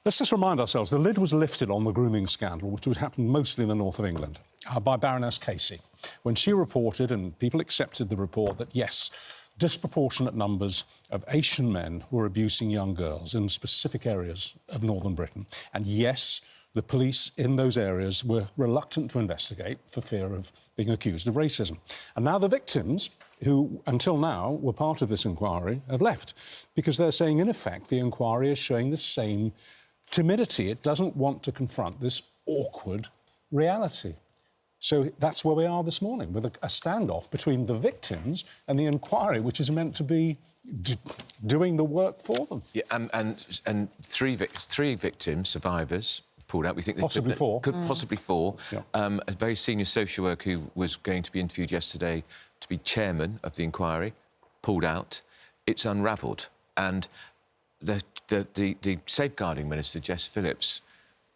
Let's just remind ourselves, the lid was lifted on the grooming scandal, which would happen mostly in the north of England, by Baroness Casey, when she reported, and people accepted the report, that, yes, disproportionate numbers of Asian men were abusing young girls in specific areas of northern Britain. And, yes, the police in those areas were reluctant to investigate for fear of being accused of racism. And now the victims, who until now were part of this inquiry, have left, because they're saying, in effect, the inquiry is showing the same timidity. It doesn't want to confront this awkward reality. So that's where we are this morning, with a standoff between the victims and the inquiry, which is meant to be doing the work for them. Yeah, and three victims, survivors, pulled out. We think possibly four. Could possibly four. Yeah. A very senior social worker who was going to be interviewed yesterday to be chairman of the inquiry pulled out. It's unravelled, and the safeguarding minister, Jess Philips,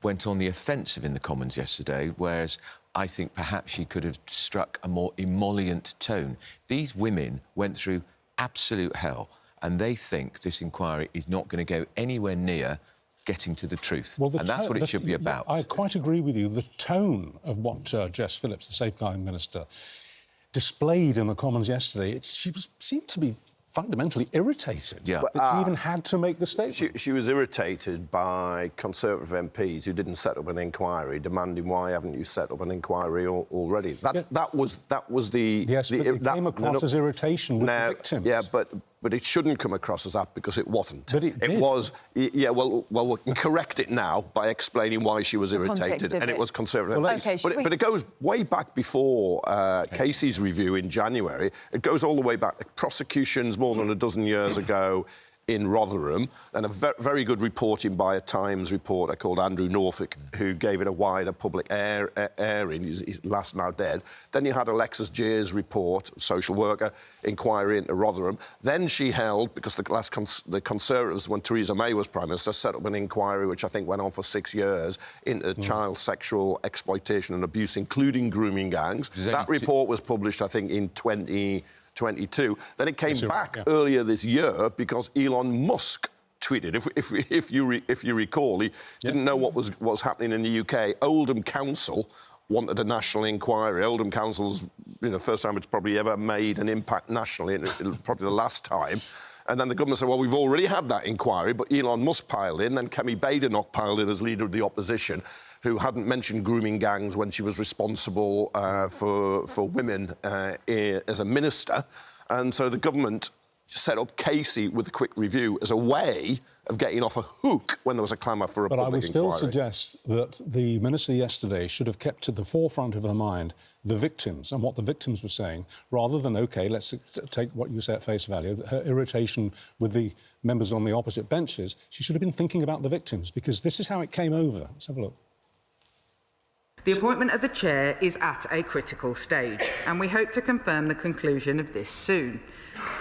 went on the offensive in the Commons yesterday, whereas I think perhaps she could have struck a more emollient tone. These women went through absolute hell, and they think this inquiry is not going to go anywhere near getting to the truth. Well, and that's what it should be about. I quite agree with you. The tone of what Jess Philips, the safeguarding minister, displayed in the Commons yesterday, she seemed to be fundamentally irritated that she even had to make the statement. She was irritated by Conservative MPs who didn't set up an inquiry, demanding, why haven't you set up an inquiry already? That was the... Yes, but it came across as irritation with the victims. Yeah, but it shouldn't come across as that, because it wasn't. But it did. Was... Yeah, well, we can correct it now by explaining why she was irritated, and it was Conservative. Well, but it goes way back before Casey's review in January. It goes all the way back. Prosecutions more than a dozen years ago in Rotherham, and a very good reporting by a Times reporter called Andrew Norfolk, who gave it a wider public airing. He's last now dead. Then you had Alexis Jay's report, social worker, inquiry into Rotherham. Then she held, because the Conservatives, when Theresa May was Prime Minister, set up an inquiry which I think went on for 6 years into child sexual exploitation and abuse, including grooming gangs. That report was published, I think, in 2022. Then it came back earlier this year because Elon Musk tweeted. If you recall, he didn't know what was happening in the UK. Oldham Council wanted a national inquiry. Oldham Council's the first time it's probably ever made an impact nationally, and probably the last time. And then the government said, well, we've already had that inquiry, but Elon Musk piled in. Then Kemi Badenoch piled in as leader of the opposition, who hadn't mentioned grooming gangs when she was responsible for women as a minister. And so the government set up Casey with a quick review as a way of getting off a hook when there was a clamour for a public inquiry. But I would still suggest that the minister yesterday should have kept to the forefront of her mind the victims and what the victims were saying, rather than, OK, let's take what you say at face value, her irritation with the members on the opposite benches. She should have been thinking about the victims, because this is how it came over. Let's have a look. The appointment of the chair is at a critical stage, and we hope to confirm the conclusion of this soon.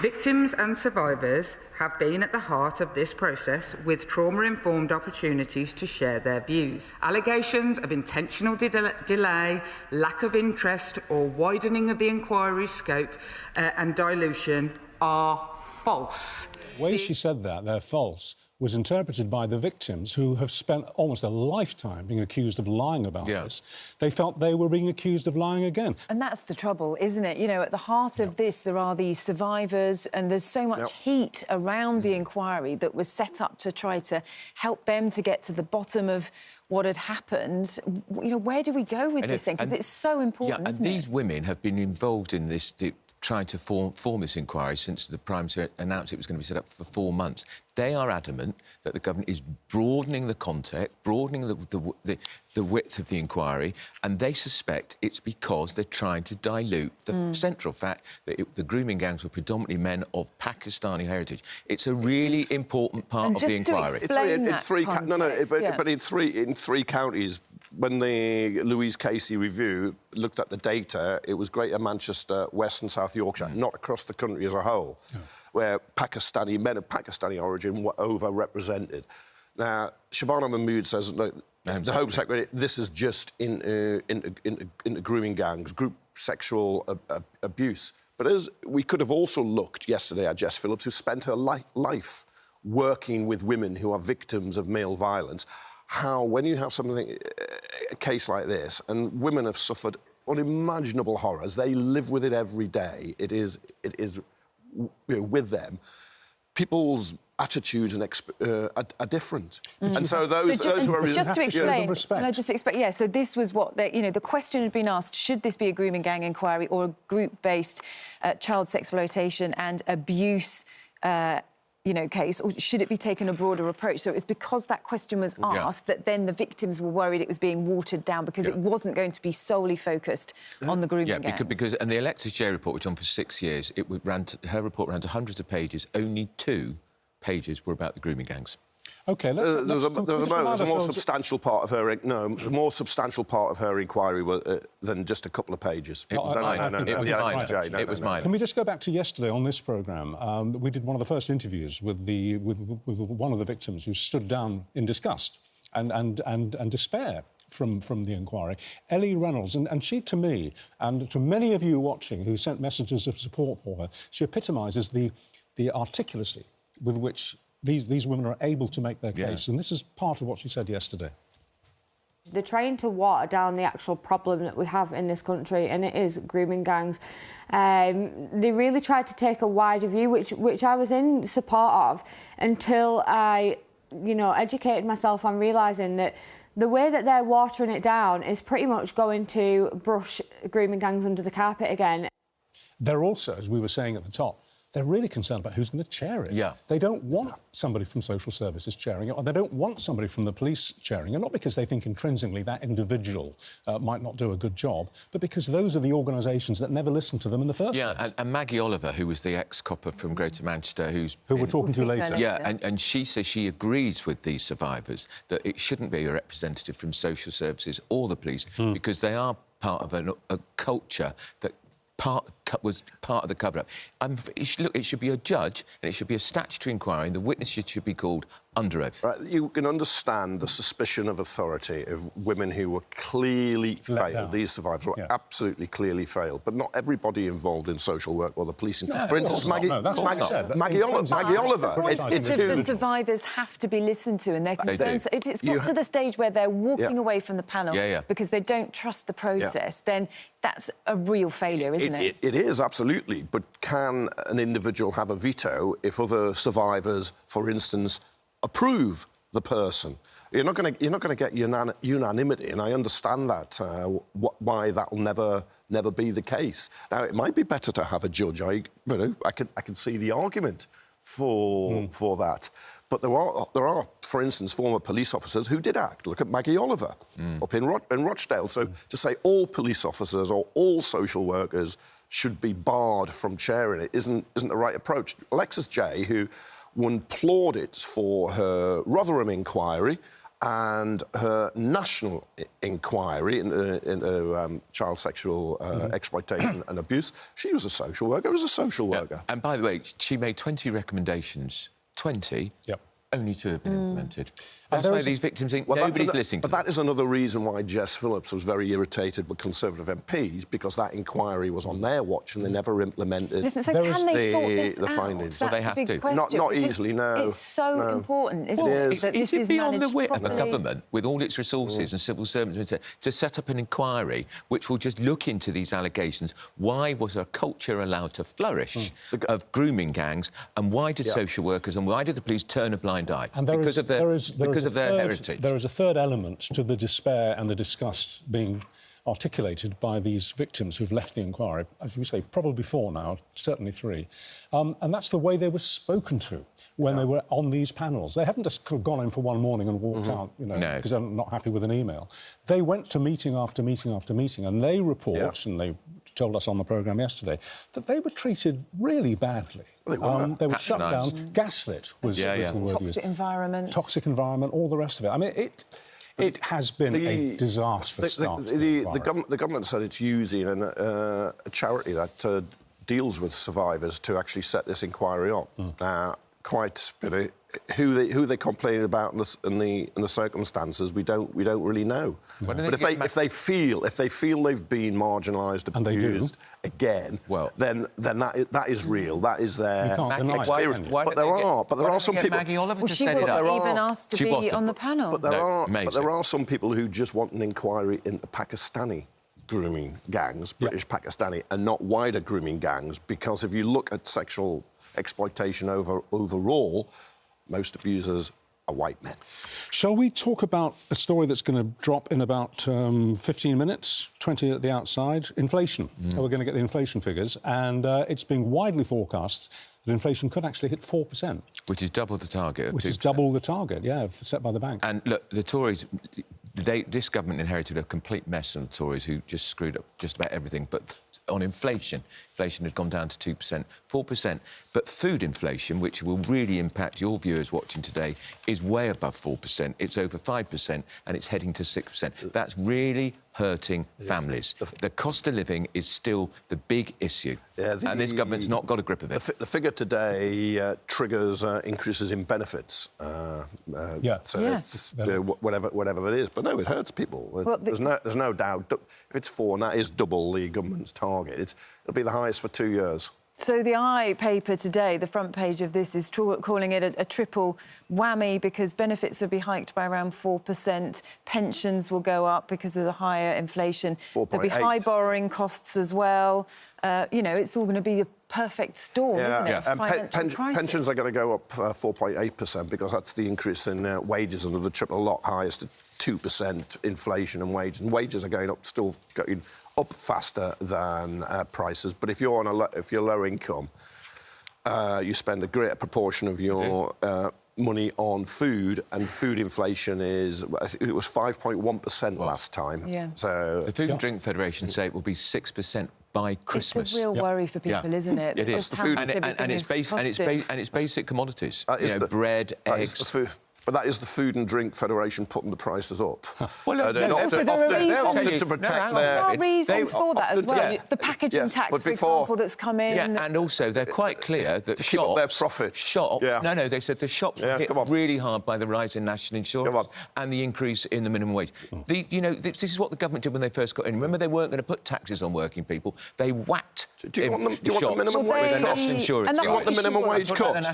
Victims and survivors have been at the heart of this process, with trauma-informed opportunities to share their views. Allegations of intentional delay, lack of interest or widening of the inquiry's scope and dilution are false. The way she said that, they're false, was interpreted by the victims, who have spent almost a lifetime being accused of lying about this. They felt they were being accused of lying again. And that's the trouble, isn't it? You know, at the heart of this, there are these survivors, and there's so much heat around the inquiry that was set up to try to help them to get to the bottom of what had happened. You know, where do we go with this thing? Because it's so important, isn't it? These women have been involved in this, trying to form this inquiry since the Prime Minister announced it was going to be set up for 4 months. They are adamant that the government is broadening the context, broadening the width of the inquiry, and they suspect it's because they're trying to dilute the central fact that the grooming gangs were predominantly men of Pakistani heritage. It's a really important part of the inquiry. But in three counties, when the Louise Casey review looked at the data, it was Greater Manchester, West and South Yorkshire, not across the country as a whole, where Pakistani men of Pakistani origin were overrepresented. Now, Shabana Mahmood says, look, the Home Secretary, this is just into grooming gangs, group sexual abuse. But as we could have also looked yesterday at Jess Philips, who spent her life working with women who are victims of male violence, how when you have something, a case like this, and women have suffered unimaginable horrors, they live with it every day. It is with them. People's attitudes and are different, and so those who are just to explain, can I just explain? Yeah, so this was what the question had been asked: should this be a grooming gang inquiry or a group-based child sex exploitation and abuse? Case, or should it be taken a broader approach? So it was because that question was asked that then the victims were worried it was being watered down because it wasn't going to be solely focused on the grooming gangs. because and the Alexis J report, which was on for 6 years, her report ran to hundreds of pages. Only 2 pages were about the grooming gangs. OK, there was a more substantial part of her... No, a more substantial part of her inquiry than just a couple of pages. It was minor. Can we just go back to yesterday on this programme? We did one of the first interviews with one of the victims who stood down in disgust and despair from the inquiry, Ellie Reynolds. And she, to me, and to many of you watching who sent messages of support for her, she epitomises the articulacy with which these women are able to make their case. And this is part of what she said yesterday. They're trying to water down the actual problem that we have in this country, and it is grooming gangs. They really tried to take a wider view, which I was in support of, until I, educated myself on realising that the way that they're watering it down is pretty much going to brush grooming gangs under the carpet again. They're also, as we were saying at the top, they're really concerned about who's going to chair it. Yeah. They don't want somebody from social services chairing it, or they don't want somebody from the police chairing it, not because they think intrinsically that individual might not do a good job, but because those are the organisations that never listened to them in the first place. And Maggie Oliver, who was the ex-copper from Greater Manchester, who we're talking to later. Yeah, and she says she agrees with these survivors that it shouldn't be a representative from social services or the police because they are part of a culture that was part of the cover-up. It should be a judge and it should be a statutory inquiry and the witnesses should be called under oath. Right, you can understand the suspicion of authority of women who were clearly failed. These survivors were absolutely clearly failed, but not everybody involved in social work or the police. For instance, Maggie Oliver. The survivors have to be listened to and their concerns. If it's got to the stage where they're walking away from the panel because they don't trust the process, then that's a real failure, isn't it? It is, absolutely. But can an individual have a veto if other survivors, for instance, approve the person? You're not going to get unanimity, and I understand that why that will never be the case. Now, it might be better to have a judge. I can see the argument for that. But there are, for instance, former police officers who did act. Look at Maggie Oliver up in Rochdale. So to say all police officers or all social workers should be barred from chairing it isn't the right approach. Alexis J, who won plaudits for her Rotherham inquiry and her national inquiry into child sexual exploitation and abuse, she was a social worker. And by the way, she made 20 recommendations. 20, only 2 have been implemented. That's why these victims think nobody's listening to them. But that is another reason why Jess Philips was very irritated with Conservative MPs, because that inquiry was on their watch and they never implemented the findings. Well, they have to. Not easily, no. It's so important, isn't it? That this is beyond the managed wit of the properly. government, with all its resources and civil servants, to set up an inquiry which will just look into these allegations? Why was a culture allowed to flourish of grooming gangs, and why did social workers and why did the police turn a blind eye? And because of their heritage. There is a third element to the despair and the disgust being articulated by these victims who've left the inquiry, as we say, probably 4 now, certainly 3. And that's the way they were spoken to when they were on these panels. They haven't just gone in for one morning and walked out, because they're not happy with an email. They went to meeting after meeting after meeting, and they report, and they told us on the programme yesterday, that they were treated really badly. They were shut down. Gaslit was the word used. Toxic environment, all the rest of it. I mean, it has been a disastrous start. The government said it's using a charity that deals with survivors to actually set this inquiry up. quite, you know, who they complain about in the circumstances. We don't really know. But if they feel they've been marginalised, abused again, well, then that is real. That is their experience. But there are some people. Maggie Oliver to she set it wasn't up. even asked to be on the panel. But there are some people who just want an inquiry into Pakistani grooming gangs, British Pakistani, and not wider grooming gangs, because if you look at sexual exploitation overall, most abusers are white men. Shall we talk about a story that's going to drop in about 15 minutes, 20 at the outside? Inflation. We're going to get the inflation figures, and it's being widely forecast that inflation could actually hit 4%. Which is double the target. Which is double the target, set by the bank. And look, the Tories... this government inherited a complete mess from the Tories, who just screwed up just about everything. But on inflation had gone down to 2%, 4%. But food inflation, which will really impact your viewers watching today, is way above 4%. It's over 5%, and it's heading to 6%. That's really hurting families. The cost of living is still the big issue, and this government's not got a grip of it. The figure today triggers increases in benefits. It's, whatever that is. But no, it hurts people. Well, there's no doubt. If it's 4, and that is double the government's target, it'll be the highest for 2 years. So the I paper today, the front page of this, is calling it a triple whammy, because benefits will be hiked by around 4%, pensions will go up because of the higher inflation. There'll be high borrowing costs as well. You know, it's all going to be a perfect storm, isn't it? And pensions are going to go up 4.8%, because that's the increase in wages under the triple lock, highest at 2% inflation and wages are going up, still going up faster than prices. But if you're low income, you spend a greater proportion of your money on food, and food inflation is, I think it was 5.1% last time. So the Food and Drink Federation say it will be 6% by Christmas. It's a real worry for people, isn't it? It is. And it's basic commodities. Bread, eggs. But that is the Food and Drink Federation putting the prices up. Well, there are reasons for that as well. The packaging tax, for example, that's come in. Yeah, and also they're quite clear that to keep up their profits. No, they said the shops were hit really hard by the rise in national insurance and the increase in the minimum wage. This is what the government did when they first got in. Remember, they weren't going to put taxes on working people. They whacked. Do you want the minimum wage cut? Do you want the minimum wage cut?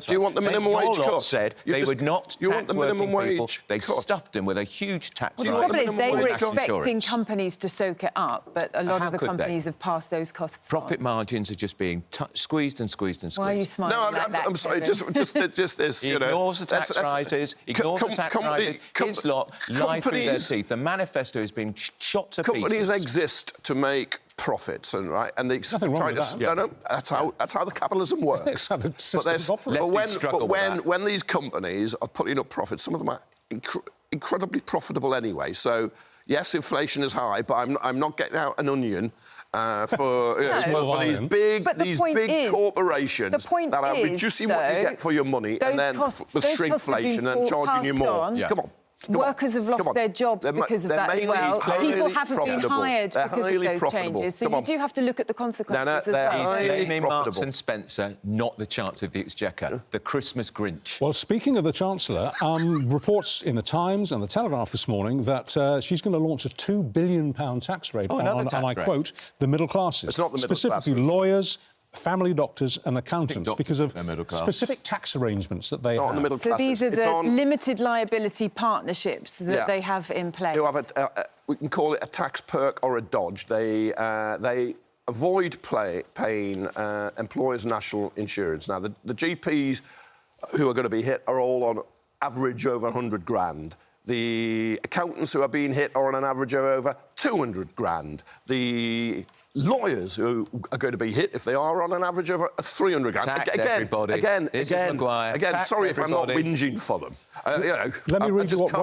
Do you want the minimum wage cut? Said they would not. You want the minimum wage? They stuffed them with a huge tax. Well, the trouble is they were expecting companies to soak it up, but a lot of the companies have passed those costs on. Profit margins are just being squeezed and squeezed and squeezed. Why are you smiling like that? I'm sorry, just this. He ignores the tax rises. Ignores the tax rises. His lot lie through their teeth. The manifesto is being shot to pieces. Companies exist to make profits, and they try to. That's how the capitalism works. But when these companies are putting up profits, some of them are incredibly profitable anyway. So yes, inflation is high, but I'm not getting out an onion for these big corporations that are reducing what you get for your money, and then with shrinkflation and charging you more. Come on. Workers have lost their jobs because of that as well. People haven't been hired because of those changes. So you do have to look at the consequences as well. Blaming Marks and Spencer, not the Chancellor of the Exchequer, the Christmas Grinch. Well, speaking of the Chancellor, reports in the Times and the Telegraph this morning that she's going to launch a £2 billion tax rate on, I quote, the middle classes. It's not the middle specifically classes. Lawyers, family doctors and accountants, because of specific tax arrangements that they have. So these are the limited liability partnerships that they have in place. We can call it a tax perk or a dodge. They avoid paying employers' national insurance. Now, the GPs who are going to be hit are all on average over 100 grand. The accountants who are being hit are on an average of over 200 grand. The lawyers who are going to be hit, if they are on an average of 300 grand. Tax everybody. Again, tax sorry if I'm not everybody. whinging for them. Let me read you what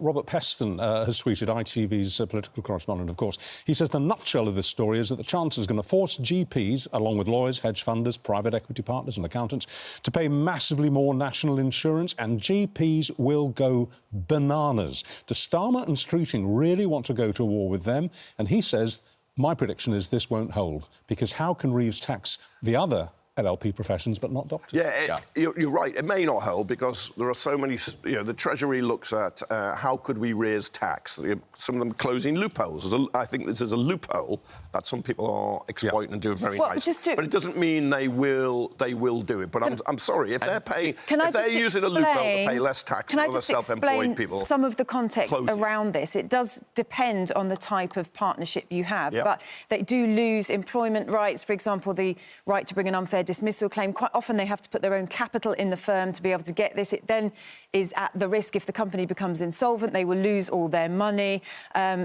Robert Peston has tweeted, ITV's political correspondent, of course. He says the nutshell of this story is that the Chancellor is going to force GPs, along with lawyers, hedge funders, private equity partners and accountants, to pay massively more national insurance, and GPs will go bananas. Does Starmer and Streeting really want to go to war with them? And he says, my prediction is this won't hold, because how can Reeves tax the other LLP professions, but not doctors. Yeah, you're right. It may not hold because there are so many... You know, the Treasury looks at how could we raise tax. Some of them closing loopholes. I think this is a loophole that some people are exploiting and doing very nice. But it doesn't mean they will do it. But I'm sorry, if they're paying... If they're using a loophole to pay less tax than other self-employed people... some of the context around this? It does depend on the type of partnership you have, but they do lose employment rights. For example, the right to bring an unfair dismissal claim. Quite often they have to put their own capital in the firm to be able to get this. It then is at the risk if the company becomes insolvent, they will lose all their money.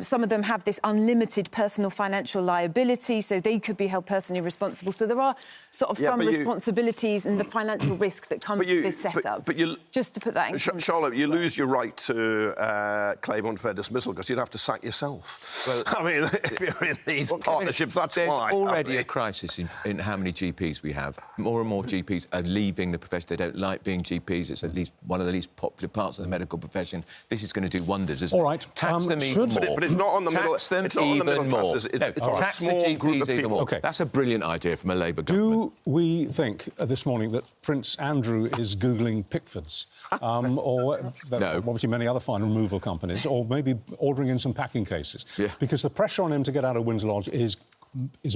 Some of them have this unlimited personal financial liability, so they could be held personally responsible. So there are sort of some responsibilities and the financial risk that comes with this setup. Just to put that in context. Charlotte, you lose your right to claim unfair dismissal because you'd have to sack yourself. Well, I mean, if you're in these partnerships, that's why. There's already a crisis in how many GPs we have. More and more GPs are leaving the profession. They don't like being GPs. It's at least one of the least popular parts of the medical profession. This is going to do wonders, isn't it? All right. Tax them even more. But it's not on the middle... Tax them even more. It's on a small group of people. OK. That's a brilliant idea from a Labour government. Do we think this morning that Prince Andrew is Googling Pickfords? Or there are obviously many other fine removal companies, or maybe ordering in some packing cases? Because the pressure on him to get out of Windsor Lodge is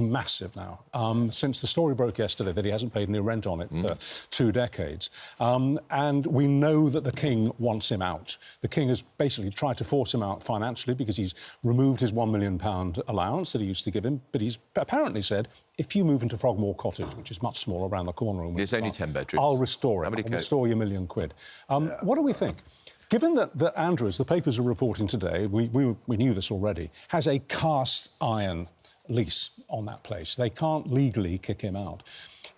massive now. Since the story broke yesterday that he hasn't paid any rent on it for 2 decades. And we know that the King wants him out. The King has basically tried to force him out financially because he's removed his £1 million allowance that he used to give him. But he's apparently said, if you move into Frogmore Cottage, which is much smaller around the corner... There's only 10 bedrooms. I'll restore it. I'll restore your £1 million. What do we think? Given that Andrew, as the papers are reporting today, we knew this already, has a cast iron lease on that place. They can't legally kick him out.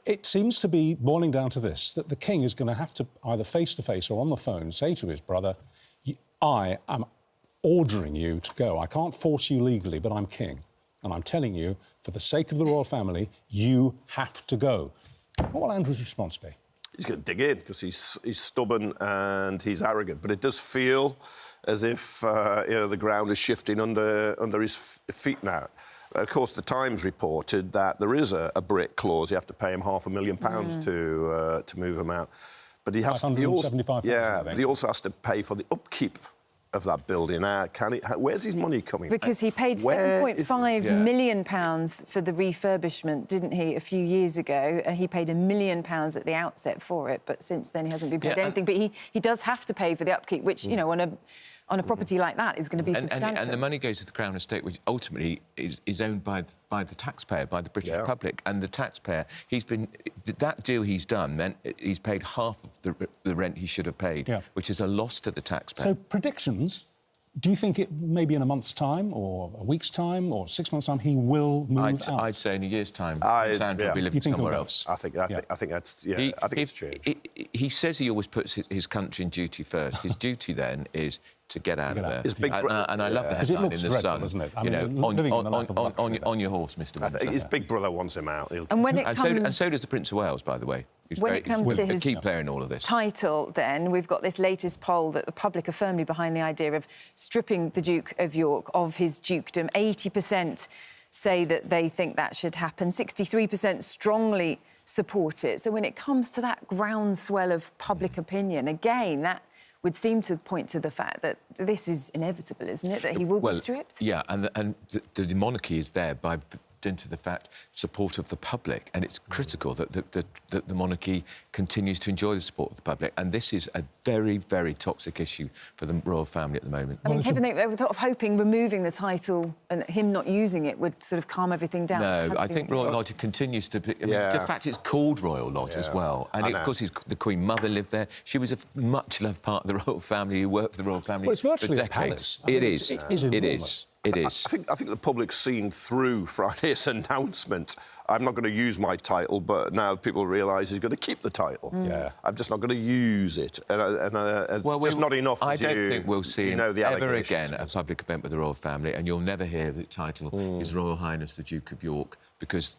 It seems to be boiling down to this, that the King is going to have to either face-to-face or on the phone say to his brother, I am ordering you to go. I can't force you legally, but I'm King. And I'm telling you, for the sake of the royal family, you have to go. What will Andrew's response be? He's going to dig in because he's stubborn and he's arrogant. But it does feel as if the ground is shifting under his feet now. Of course, the Times reported that there is a brick clause. You have to pay him £500,000 to move him out. But he has he also has to pay for the upkeep of that building. Where's his money coming from? Because he paid £7.5 million for the refurbishment, didn't he, a few years ago? He paid £1 million at the outset for it, but since then he hasn't been paid anything. But he does have to pay for the upkeep, which, you know, on a property like that is going to be substantial. And the money goes to the Crown Estate, which ultimately is owned by the taxpayer, by the British public. And the taxpayer, that deal he's done meant he's paid half of the rent he should have paid, which is a loss to the taxpayer. So, predictions, do you think it maybe in a month's time, or a week's time, or 6 months' time, he will move out? I'd say in a year's time, Sandra will be living somewhere else. I think that's... I think it's changed. He says he always puts his country in duty first. His duty then is to get out of there. And I love the headline in the Sun, doesn't it? I mean, on your horse, Mr. I think his big brother wants him out. And so does the Prince of Wales, by the way. He's a key player in all of this. Title, then, we've got this latest poll that the public are firmly behind the idea of stripping the Duke of York of his dukedom. 80% say that they think that should happen. 63% strongly support it. So when it comes to that groundswell of public opinion, again, that would seem to point to the fact that this is inevitable, isn't it, that he will be stripped? Yeah, and the monarchy is there by into the fact support of the public, and it's critical that the monarchy continues to enjoy the support of the public, and this is a very, very toxic issue for the royal family at the moment. I mean, people think they were sort of hoping removing the title and him not using it would sort of calm everything down. No, I think Royal Lodge continues to be... I mean, the fact it's called Royal Lodge as well, and of course the Queen Mother lived there. She was a much-loved part of the royal family who worked for the royal family. Well, it's virtually for a palace. It is. It is enormous. It is. I think the public's seen through Friday's announcement. I'm not going to use my title, but now people realise he's going to keep the title. Yeah. I'm just not going to use it. It's just not enough. I don't think we'll see him ever again at a public event with the royal family, and you'll never hear the title His Royal Highness the Duke of York, because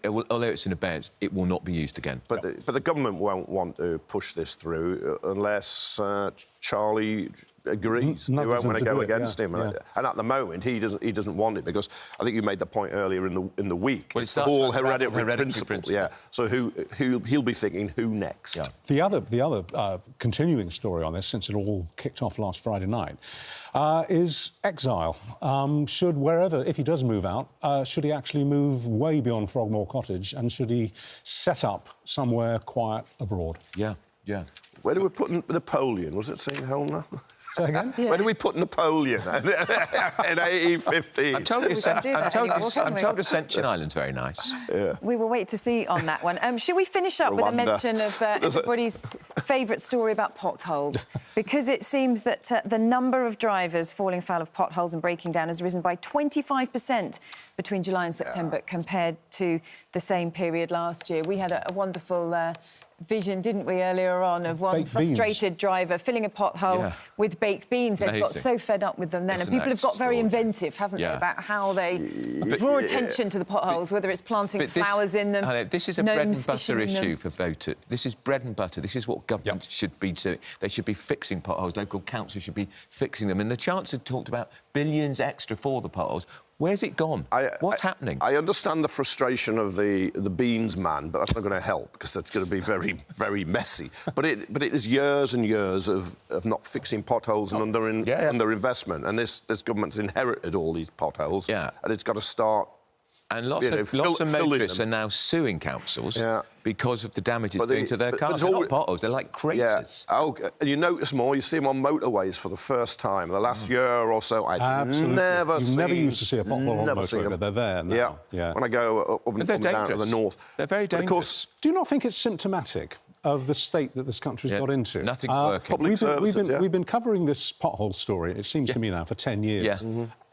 although it's in abeyance, it will not be used again. But the government won't want to push this through unless Charlie agrees. They won't want to go against him. And at the moment, he doesn't want it, because I think you made the point earlier in the week. Well, it's the whole hereditary principle. Yeah. So he'll be thinking, who next? Yeah. The other continuing story on this, since it all kicked off last Friday night, is exile. Should wherever, if he does move out, should he actually move way beyond Frogmore Cottage, and should he set up somewhere quiet abroad? Yeah, yeah. Where do we put Napoleon? Was it St Helena? Say again? Yeah. Where do we put Napoleon? In 1815. I'm told Ascension Island's very nice. Yeah. We will wait to see on that one. Should we finish up with a mention of everybody's favourite story about potholes? Because it seems that the number of drivers falling foul of potholes and breaking down has risen by 25% between July and September compared to the same period last year. We had a wonderful vision, didn't we, earlier on, of one frustrated driver filling a pothole with baked beans. They've got so fed up with them then. And people have got very inventive, haven't they, about how they draw attention to the potholes, whether it's planting flowers in them. This is a bread and butter issue for voters. This is bread and butter. This is what government should be doing. They should be fixing potholes. Local councils should be fixing them. And the Chancellor talked about billions extra for the potholes. Where's it gone? What's happening? I understand the frustration of the beans man, but that's not going to help, because that's going to be very, very messy. But it is years and years of not fixing potholes and under investment. And this government's inherited all these potholes. Yeah. And it's got to start. And lots of motorists are now suing councils because of the damage it's doing to their cars. They're not potholes, they're like craters. Yeah. Oh, and you notice more, you see them on motoways for the first time. The last year or so, I've never used to see a pothole on a motorway, but they're there now. Yeah. When I go up and down to the north. They're very dangerous. Of course, do you not think it's symptomatic of the state that this country's got into? Nothing's working. We've been covering this pothole story, it seems to me now, for 10 years.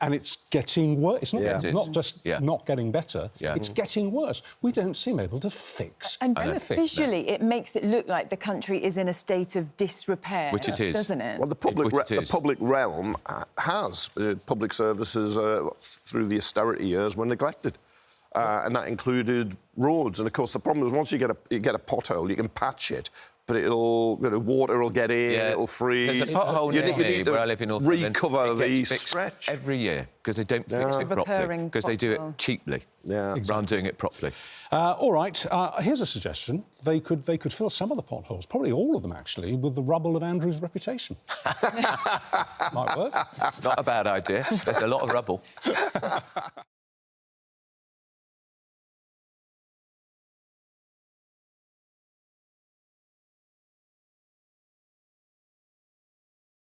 And it's getting worse. It's not just not getting better, it's getting worse. We don't seem able to fix anything. Visually, it makes it look like the country is in a state of disrepair. Which it is. Doesn't it? Well, the public realm has. Public services through the austerity years were neglected. And that included roads. And, of course, the problem is once you get a pothole, you can patch it, but water will get in, it'll freeze. There's a pothole near me where I live in North London. Recover the stretch every year, because they don't fix it properly, because they do it cheaply, rather than doing it properly. All right, here's a suggestion. They could fill some of the potholes, probably all of them, actually, with the rubble of Andrew's reputation. Might work. Not a bad idea. There's a lot of rubble.